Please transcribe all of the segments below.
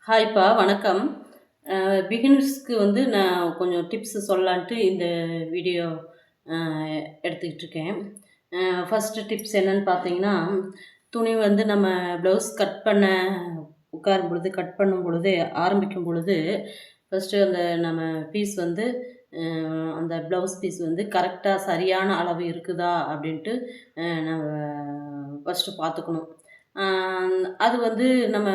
ஹாய்ப்பா, வணக்கம். பிகினர்ஸ்க்கு வந்து நான் கொஞ்சம் டிப்ஸ் சொல்லலான்ட்டு இந்த வீடியோ அ எடுத்துக்கிட்டு இருக்கேன். ஃபர்ஸ்ட்டு டிப்ஸ் என்னன்னு பார்த்தீங்கன்னா, துணி வந்து நம்ம ப்ளவுஸ் கட் பண்ண உட்காரும் பொழுது, கட் பண்ணும் பொழுது, ஆரம்பிக்கும் பொழுது, ஃபர்ஸ்ட்டு அந்த நம்ம பீஸ் வந்து அந்த ப்ளவுஸ் பீஸ் வந்து கரெக்ட்டா சரியான அளவு இருக்குதா அப்படின்ட்டு நம்ம ஃபர்ஸ்ட்டு பார்த்துக்கணும். அ அது வந்து நம்ம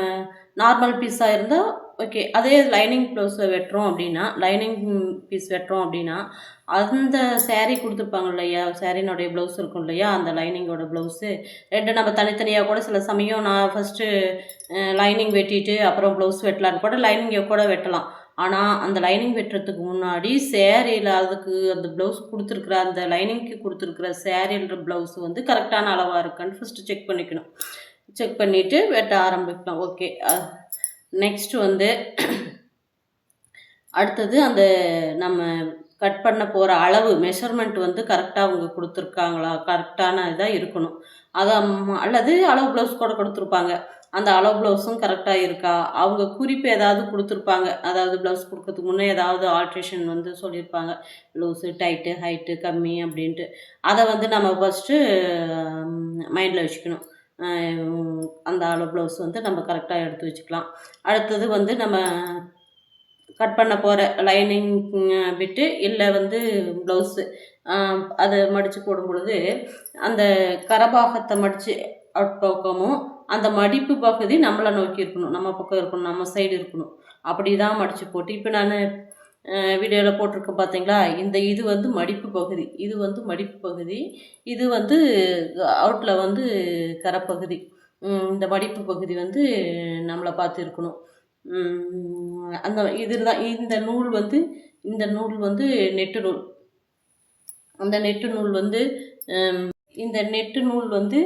நார்மல் பீஸா இருந்தா ஓகே. அதே லைனிங் ப்ளவுஸ வெட்டுறோம் அப்டின்னா, லைனிங் பீஸ் வெட்டுறோம் அப்டின்னா, அந்த சாரீ குடுத்துருப்பாங்க இல்லையா? சாரீனுடைய ப்ளவுஸ் இருக்கும் இல்லையா? அந்த லைனிங்கோட ப்ளவுஸு 2 நம்ம தனித்தனியா கூட சில சமயம் நான் ஃபர்ஸ்ட்டு லைனிங் வெட்டிட்டு, அப்புறம் ப்ளவுஸ் வெட்டலான்னு கூட லைனிங்க கூட வெட்டலாம். ஆனா, அந்த லைனிங் வெட்டுறதுக்கு முன்னாடி சேரீல அதுக்கு அந்த ப்ளவுஸ் குடுத்துருக்குற அந்த லைனிங்க்கு குடுத்துருக்குற சாரீன்ற ப்ளவுஸ் வந்து கரெக்டான அளவா இருக்கான்னு ஃபர்ஸ்ட்டு செக் பண்ணிக்கணும். செக் பண்ணிட்டு வெட்ட ஆரம்பிக்கலாம். ஓகே. நெக்ஸ்ட்டு வந்து அடுத்தது அந்த நம்ம கட் பண்ண போகிற அளவு மெஷர்மெண்ட் வந்து கரெக்டாக அவங்க கொடுத்துருக்காங்களா, கரெக்டான இதாக இருக்கணும். அதை அல்லது அளவு ப்ளவுஸ் கூட கொடுத்துருப்பாங்க. அந்த அளவு ப்ளவுஸும் கரெக்டாக இருக்கா, அவங்க குறிப்பு ஏதாவது கொடுத்துருப்பாங்க. அதாவது ப்ளவுஸ் கொடுக்கறதுக்கு முன்னே ஏதாவது ஆல்ட்ரேஷன் வந்து சொல்லியிருப்பாங்க. லூஸு, டைட்டு, ஹைட்டு கம்மி அப்படின்ட்டு. அதை வந்து நம்ம ஃபஸ்ட்டு மைண்டில் வச்சுக்கணும். அந்த அளவு ப்ளவுஸ் வந்து நம்ம கரெக்டாக எடுத்து வச்சுக்கலாம். அடுத்தது வந்து நம்ம கட் பண்ண போகிற லைனிங் பிட்டு இல்லை வந்து ப்ளவுஸு அதை மடித்து போடும் பொழுது அந்த கரபாகத்தை மடித்து பக்கமும் அந்த மடிப்பு பகுதி நம்மளை நோக்கி இருக்கணும், நம்ம பக்கம் இருக்கணும், நம்ம சைடு இருக்கணும். அப்படி தான் மடித்து போட்டு இப்போ நான் வீடியோவில் போட்டிருக்கேன் பார்த்தீங்களா? இது வந்து மடிப்பு பகுதி, இது வந்து மடிப்பு பகுதி, இது வந்து அவுட்டில் வந்து கரைப்பகுதி. இந்த மடிப்பு பகுதி வந்து நம்மளை பார்த்து இருக்கணும். அந்த இதில் தான் இந்த நூல் வந்து நெட்டு நூல். அந்த நெட்டு நூல் வந்து இந்த நெட்டு நூல் வந்து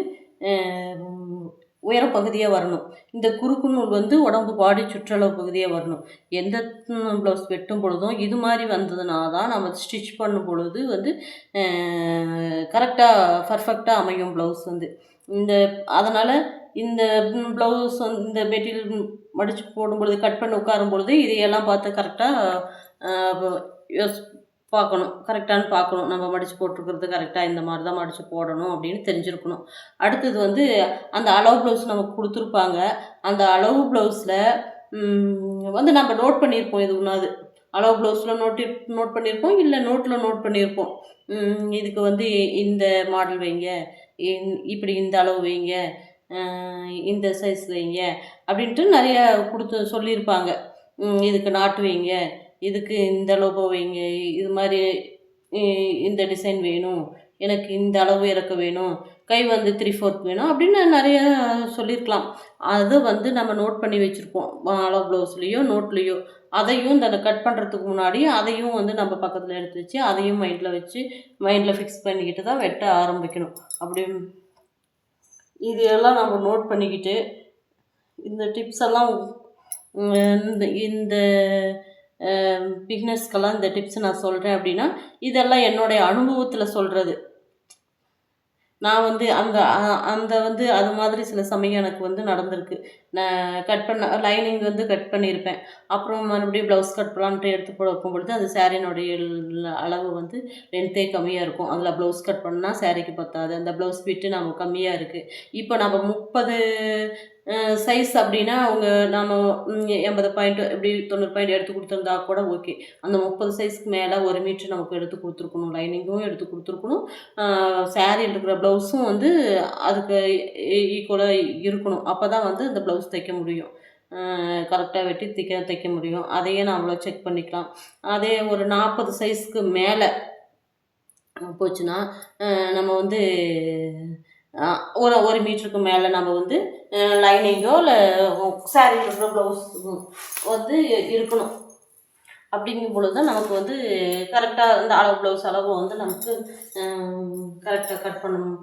உயர பகுதியாக வரணும். இந்த குறுக்கு நூல் வந்து உடம்பு பாடி சுற்றளவு பகுதியாக வரணும். எந்த ப்ளவுஸ் வெட்டும் பொழுதும் இது மாதிரி வந்ததுனா தான் நம்ம ஸ்டிச் பண்ணும் பொழுது வந்து கரெக்டாக பர்ஃபெக்டாக அமையும் ப்ளவுஸ் வந்து. அதனால் இந்த ப்ளவுஸ் வந்து இந்த மெட்டீரியல் மடித்து போடும்பொழுது, கட் பண்ணி உட்காரும் பொழுது இதையெல்லாம் பார்த்து கரெக்டாக பார்க்கணும். கரெக்டானு பார்க்கணும். நம்ம மடித்து போட்டிருக்கிறது கரெக்டாக இந்த மாதிரி தான் மடித்து போடணும் அப்படின்னு தெரிஞ்சிருக்கணும். அடுத்தது வந்து அந்த அளவு ப்ளவுஸ் நமக்கு கொடுத்துருப்பாங்க. அந்த அளவு ப்ளவுஸில் வந்து நம்ம நோட் பண்ணியிருப்போம். இது ஒன்றாவது அளவு ப்ளவுஸில் நோட் பண்ணியிருப்போம், இல்லை நோட்டில் நோட் பண்ணியிருப்போம். இதுக்கு வந்து இந்த மாடல் வைங்க, இப்படி இந்த அளவு வைங்க, இந்த சைஸ் வைங்க அப்படின்ட்டு நிறையா சொல்லியிருப்பாங்க. இதுக்கு நாட்டு வைங்க, இதுக்கு இந்த லோகோ வைங்க, இது மாதிரி இந்த டிசைன் வேணும், எனக்கு இந்த அளவு இறக்க வேணும், கை வந்து 3/4 வேணும் அப்படின்னு நிறையா சொல்லியிருக்கலாம். அதை வந்து நம்ம நோட் பண்ணி வச்சுருப்போம். அளவு ப்ளவுஸ்லேயோ நோட்லேயோ. அதையும் இந்த கட் பண்ணுறதுக்கு முன்னாடி அதையும் வந்து நம்ம பக்கத்தில் எடுத்து வச்சு அதையும் மைண்டில் ஃபிக்ஸ் பண்ணிக்கிட்டு தான் வெட்ட ஆரம்பிக்கணும். அப்படி இது எல்லாம் நம்ம நோட் பண்ணிக்கிட்டு இந்த டிப்ஸ் எல்லாம் இந்த பிகினர்ஸ்க்கெல்லாம் இந்த டிப்ஸ் நான் சொல்கிறேன் அப்படின்னா, இதெல்லாம் என்னுடைய அனுபவத்தில் சொல்கிறது. நான் வந்து அந்த வந்து அது மாதிரி சில சமயம் எனக்கு வந்து நடந்திருக்கு. நான் கட் பண்ண லைனிங் வந்து கட் பண்ணியிருப்பேன். அப்புறம் மறுபடியும் ப்ளவுஸ் கட் பண்ணலான்ட்டு எடுத்து போடும் பொழுது அந்த சாரீனுடைய அளவு வந்து லென்த்தே கம்மியாக இருக்கும். அதில் ப்ளவுஸ் கட் பண்ணால் சாரீக்கு பத்தாது. அந்த ப்ளவுஸ் பிட்டு நம்ம கம்மியாக இருக்குது. இப்போ நம்ம 30 சைஸ் அப்படின்னா அவங்க நம்ம 80 பாயிண்ட் இப்படி 90 பாயிண்ட் எடுத்து கொடுத்துருந்தா கூட ஓகே. அந்த 30 சைஸ்க்கு மேலே 1 மீட்ரு நமக்கு எடுத்து கொடுத்துருக்கணும். லைனிங்கும் எடுத்து கொடுத்துருக்கணும். சாரியில் இருக்கிற ப்ளவுஸும் வந்து அதுக்கு ஈக்குவலாக இருக்கணும். அப்போ தான் வந்து அந்த ப்ளவுஸ் தைக்க முடியும். கரெக்டாக வெட்டி தைக்க முடியும். அதையே நம்மள செக் பண்ணிக்கலாம். அதே ஒரு 40 சைஸ்க்கு மேலே போச்சுன்னா நம்ம வந்து ஒரு மீட்டருக்கு மேலே நம்ம வந்து லைனிங்கோ இல்லை சாரியில் இருக்கிற ப்ளவுஸ் வந்து இருக்கணும். அப்படிங்கும் பொழுது தான் நமக்கு வந்து கரெக்டாக இந்த அளவு ப்ளவுஸ் அளவு வந்து நமக்கு கரெக்டாக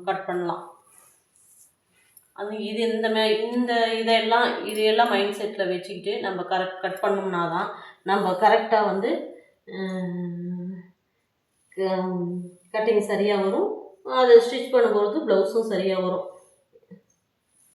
கட் பண்ணலாம். அது இதையெல்லாம் மைண்ட் செட்டில் வச்சுக்கிட்டு நம்ம கட் பண்ணோம்னா தான் நம்ம கரெக்டாக வந்து கட்டிங் சரியாக வரும். அது ஸ்டிச் பண்ணும்பொழுது ப்ளவுஸும் சரியாக வரும்.